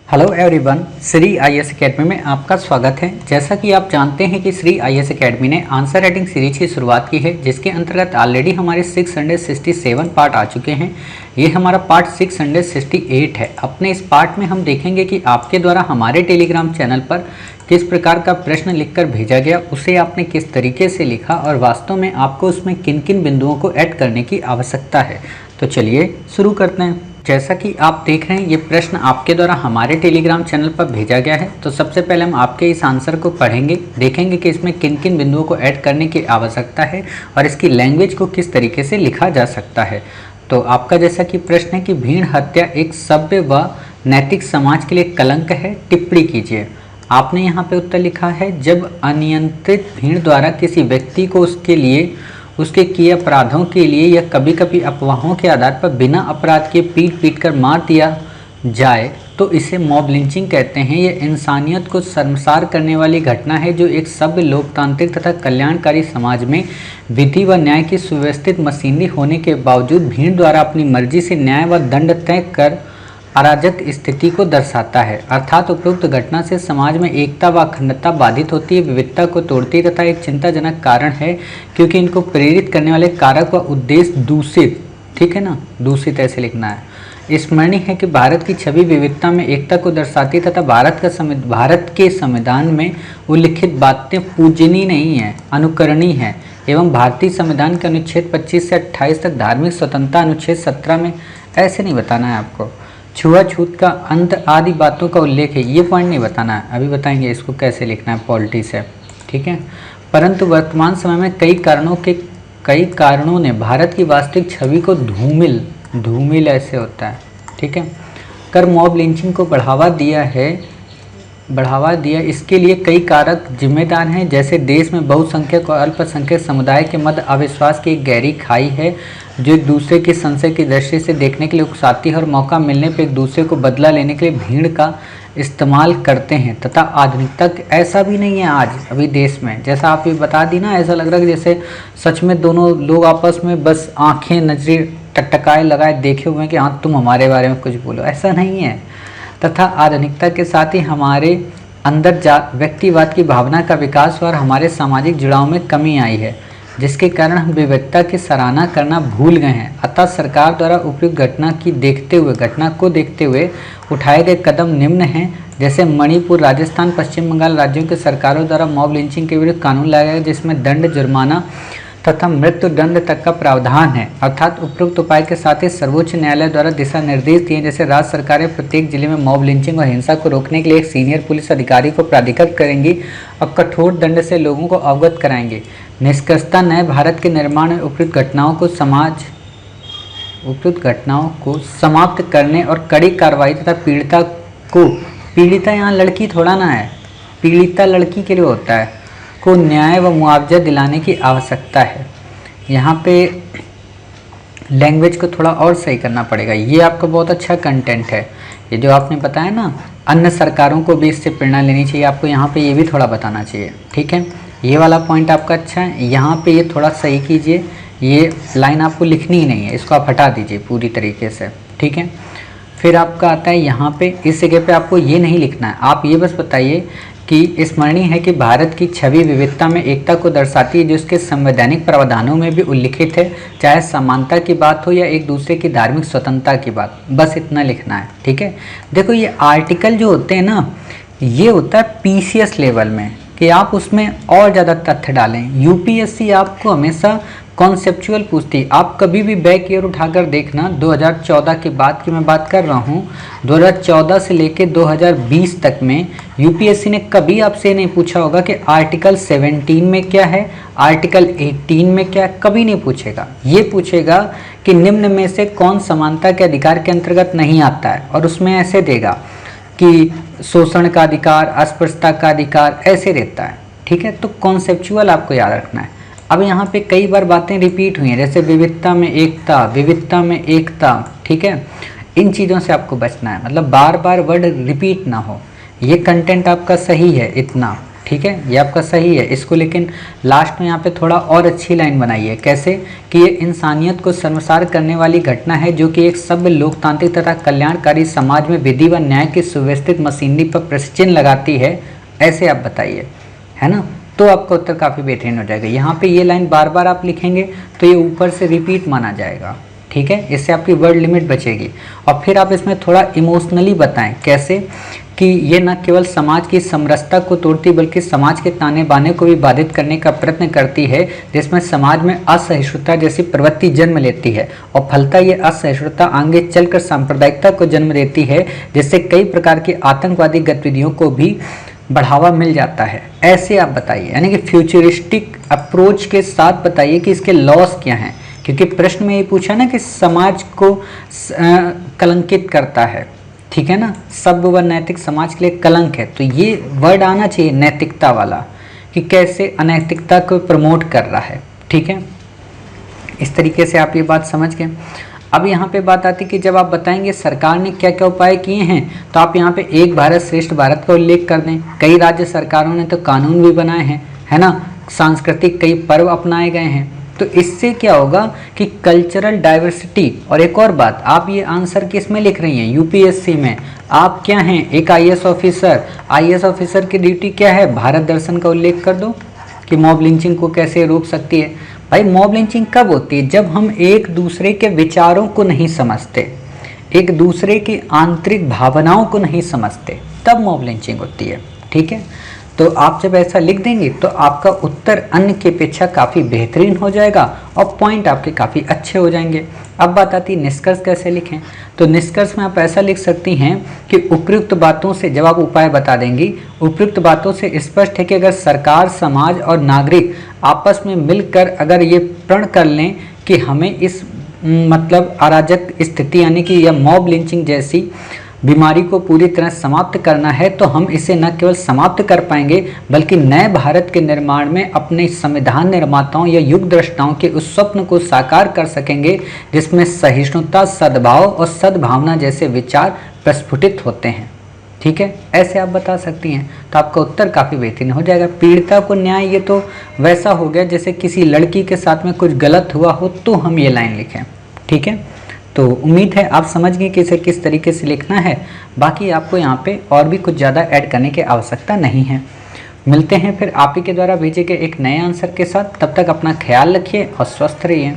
Hello everyone, Shri IAS academy में आपका स्वागत है। जैसा कि आप जानते हैं कि श्री आईएएस एकेडमी ने आंसर राइटिंग सीरीज की शुरुआत की है, जिसके अंतर्गत ऑलरेडी हमारे 667 पार्ट आ चुके हैं। ये हमारा पार्ट 668 है। अपने इस पार्ट में हम देखेंगे कि आपके द्वारा हमारे टेलीग्राम चैनल पर किस प्रकार का प्रश्न लिखकर भेजा गया, उसे आपने किस तरीके से लिखा और वास्तव में आपको उसमें किन किन बिंदुओं को ऐड करने की आवश्यकता है। तो चलिए शुरू करते हैं। जैसा कि आप देख रहे हैं, ये प्रश्न आपके द्वारा हमारे टेलीग्राम चैनल पर भेजा गया है। तो सबसे पहले हम आपके इस आंसर को पढ़ेंगे, देखेंगे कि इसमें किन किन बिंदुओं को ऐड करने की आवश्यकता है और इसकी लैंग्वेज को किस तरीके से लिखा जा सकता है। तो आपका जैसा कि प्रश्न है कि भीड़ हत्या एक सभ्य व नैतिक समाज के लिए कलंक है, टिप्पणी कीजिए। आपने यहाँ पे उत्तर लिखा है, जब अनियंत्रित भीड़ द्वारा किसी व्यक्ति को उसके किए अपराधों के लिए या कभी कभी अफवाहों के आधार पर बिना अपराध के पीट कर मार दिया जाए तो इसे मॉब लिंचिंग कहते हैं। यह इंसानियत को शर्मसार करने वाली घटना है, जो एक सभ्य लोकतांत्रिक तथा कल्याणकारी समाज में विधि व न्याय की सुव्यवस्थित मशीनरी होने के बावजूद भीड़ द्वारा अपनी मर्जी से न्याय व दंड तय कर अराजक स्थिति को दर्शाता है। अर्थात उपयुक्त घटना से समाज में एकता व अखंडता बाधित होती है, विविधता को तोड़ती है तथा एक चिंताजनक कारण है, क्योंकि इनको प्रेरित करने वाले कारक व उद्देश्य दूषित, ठीक है ना, दूषित ऐसे लिखना है। स्मरणीय है कि भारत की छवि विविधता में एकता को दर्शाती तथा भारत के संविधान में उल्लिखित बातें पूजनीय नहीं है, अनुकरणीय है एवं भारतीय संविधान के अनुच्छेद 25 से 28 तक धार्मिक स्वतंत्रता, अनुच्छेद 17 में ऐसे नहीं बताना है आपको, छुआछूत का अंत आदि बातों का उल्लेख है। ये पॉइंट नहीं बताना है, अभी बताएंगे इसको कैसे लिखना है पॉलिटी से, ठीक है। परंतु वर्तमान समय में कई कारणों ने भारत की वास्तविक छवि को धूमिल ऐसे होता है, ठीक है, कर मॉब लिंचिंग को बढ़ावा दिया। इसके लिए कई कारक जिम्मेदार हैं, जैसे देश में बहुसंख्यक और अल्पसंख्यक समुदाय के मध्य अविश्वास की एक गहरी खाई है, जो एक दूसरे की संशय की दृष्टि से देखने के लिए उकसाती है और मौका मिलने पर एक दूसरे को बदला लेने के लिए भीड़ का इस्तेमाल करते हैं तथा आधुनिकता ऐसा भी नहीं है आज अभी देश में। जैसा आप ये बता दी ना, ऐसा लग रहा है कि जैसे सच में दोनों लोग आपस में बस आंखें नजरें टकटकाए लगाए देखे हुए हैं कि हाँ तुम हमारे बारे में कुछ बोलो, ऐसा नहीं है। तथा आधुनिकता के साथ ही हमारे अंदर व्यक्तिवाद की भावना का विकास हुआ और हमारे सामाजिक जुड़ाव में कमी आई है, जिसके कारण हम विविधता की सराहना करना भूल गए हैं। अतः सरकार द्वारा उपयुक्त घटना को देखते हुए उठाए गए कदम निम्न हैं, जैसे मणिपुर, राजस्थान, पश्चिम बंगाल राज्यों के सरकारों द्वारा मॉब लिंचिंग के विरुद्ध कानून लाया गया, जिसमें दंड, जुर्माना तथा मृत्यु दंड तक का प्रावधान है। अर्थात उपयुक्त उपाय के साथ ही सर्वोच्च न्यायालय द्वारा दिशा निर्देश दिए, जैसे राज्य सरकारें प्रत्येक जिले में मॉब लिंचिंग और हिंसा को रोकने के लिए एक सीनियर पुलिस अधिकारी को प्राधिकृत करेंगी और कठोर दंड से लोगों को अवगत कराएंगे। निष्कर्षतः नए भारत के निर्माण में उपयुक्त घटनाओं को समाप्त करने और कड़ी कार्रवाई तथा पीड़िता यहाँ लड़की थोड़ा ना है, पीड़िता लड़की के लिए होता है, को न्याय व मुआवजा दिलाने की आवश्यकता है। यहाँ पे लैंग्वेज को थोड़ा और सही करना पड़ेगा। ये आपका बहुत अच्छा कंटेंट है, ये जो आपने बताया ना, अन्य सरकारों को भी इससे प्रेरणा लेनी चाहिए। आपको यहाँ पे ये भी थोड़ा बताना चाहिए, ठीक है। ये वाला पॉइंट आपका अच्छा है, यहाँ पे ये थोड़ा सही कीजिए। ये लाइन आपको लिखनी ही नहीं है, इसको आप हटा दीजिए पूरी तरीके से, ठीक है। फिर आपका आता है यहाँ पे, इस जगह पे आपको ये नहीं लिखना है, आप ये बस बताइए कि स्मरणीय है कि भारत की छवि विविधता में एकता को दर्शाती है, जो उसके संवैधानिक प्रावधानों में भी उल्लिखित है, चाहे समानता की बात हो या एक दूसरे की धार्मिक स्वतंत्रता की बात, बस इतना लिखना है, ठीक है। देखो ये आर्टिकल जो होते हैं ना, ये होता है पीसीएस लेवल में कि आप उसमें और ज़्यादा तथ्य डालें। यूपीएससी आपको हमेशा कॉन्सेप्चुअल पूछती है। आप कभी भी बैक ईयर उठाकर देखना, 2014 के बाद की मैं बात कर रहा हूँ, 2014 से लेके 2020 तक में यूपीएससी ने कभी आपसे नहीं पूछा होगा कि आर्टिकल 17 में क्या है, आर्टिकल 18 में क्या है, कभी नहीं पूछेगा। ये पूछेगा कि निम्न में से कौन समानता के अधिकार के अंतर्गत नहीं आता है, और उसमें ऐसे देगा कि शोषण का अधिकार, अस्पृश्यता का अधिकार, ऐसे रहता है, ठीक है। तो कॉन्सेप्चुअल आपको याद रखना है। अब यहाँ पे कई बार बातें रिपीट हुई हैं, जैसे विविधता में एकता, ठीक है। इन चीज़ों से आपको बचना है, मतलब बार बार वर्ड रिपीट ना हो। ये कंटेंट आपका सही है इतना, ठीक है, ये आपका सही है इसको, लेकिन लास्ट में यहाँ पे थोड़ा और अच्छी लाइन बनाई है। कैसे कि ये इंसानियत को शर्मसार करने वाली घटना है जो कि एक सभ्य लोकतांत्रिक तथा कल्याणकारी समाज में विधि व न्याय की सुव्यवस्थित मशीनरी पर प्रश्न चिन्ह लगाती है, ऐसे आप बताइए, है ना। तो आपका उत्तर काफ़ी बेहतरीन हो जाएगा। यहाँ पे ये लाइन बार बार आप लिखेंगे तो ये ऊपर से रिपीट माना जाएगा, ठीक है, इससे आपकी वर्ड लिमिट बचेगी। और फिर आप इसमें थोड़ा इमोशनली बताएं, कैसे कि ये न केवल समाज की समरसता को तोड़ती बल्कि समाज के ताने बाने को भी बाधित करने का प्रयत्न करती है, जिसमें समाज में असहिष्णुता जैसी प्रवृत्ति जन्म लेती है और फलता ये असहिष्णुता आगे चलकर सांप्रदायिकता को जन्म देती है, जिससे कई प्रकार की आतंकवादी गतिविधियों को भी बढ़ावा मिल जाता है। ऐसे आप बताइए, यानी कि फ्यूचरिस्टिक अप्रोच के साथ बताइए कि इसके लॉस क्या हैं, क्योंकि प्रश्न में ये पूछा ना कि समाज को कलंकित करता है, ठीक है ना, सभ्य व नैतिक समाज के लिए कलंक है, तो ये वर्ड आना चाहिए नैतिकता वाला, कि कैसे अनैतिकता को प्रमोट कर रहा है, ठीक है। इस तरीके से आप ये बात समझ गए। अब यहाँ पे बात आती कि जब आप बताएंगे सरकार ने क्या क्या उपाय किए हैं, तो आप यहाँ पे एक भारत श्रेष्ठ भारत का उल्लेख कर दें। कई राज्य सरकारों ने तो कानून भी बनाए हैं, है ना, सांस्कृतिक कई पर्व अपनाए गए हैं। तो इससे क्या होगा कि कल्चरल डाइवर्सिटी, और एक और बात, आप ये आंसर किस में लिख रही हैं, यूपीएससी में। आप क्या हैं, एक आईएएस ऑफिसर। आईएएस ऑफिसर की ड्यूटी क्या है, भारत दर्शन का उल्लेख कर दो कि मॉब लिंचिंग को कैसे रोक सकती है। भाई मॉब लिंचिंग कब होती है, जब हम एक दूसरे के विचारों को नहीं समझते, एक दूसरे की आंतरिक भावनाओं को नहीं समझते, तब मॉब लिंचिंग होती है, ठीक है। तो आप जब ऐसा लिख देंगे तो आपका उत्तर अन्य की अपेक्षा काफ़ी बेहतरीन हो जाएगा और पॉइंट आपके काफ़ी अच्छे हो जाएंगे। अब बात आती है निष्कर्ष कैसे लिखें। तो निष्कर्ष में आप ऐसा लिख सकती हैं कि उपयुक्त बातों से, जब आप उपाय बता देंगी, उपयुक्त बातों से स्पष्ट है कि अगर सरकार, समाज और नागरिक आपस में मिलकर अगर ये प्रण कर लें कि हमें इस मतलब अराजक स्थिति यानी कि यह मॉब लिंचिंग जैसी बीमारी को पूरी तरह समाप्त करना है, तो हम इसे न केवल समाप्त कर पाएंगे बल्कि नए भारत के निर्माण में अपने संविधान निर्माताओं या युग द्रष्टाओं के उस स्वप्न को साकार कर सकेंगे जिसमें सहिष्णुता, सद्भाव और सद्भावना जैसे विचार प्रस्फुटित होते हैं, ठीक है। ऐसे आप बता सकती हैं, तो आपका उत्तर काफ़ी बेहतरीन हो जाएगा। पीड़िता को न्याय, ये तो वैसा हो गया जैसे किसी लड़की के साथ में कुछ गलत हुआ हो तो हम ये लाइन लिखें, ठीक है। तो उम्मीद है आप समझ गए कि इसे किस तरीके से लिखना है। बाकी आपको यहाँ पे और भी कुछ ज़्यादा ऐड करने की आवश्यकता नहीं है। मिलते हैं फिर आप ही के द्वारा भेजे गए एक नए आंसर के साथ। तब तक अपना ख्याल रखिए और स्वस्थ रहिए।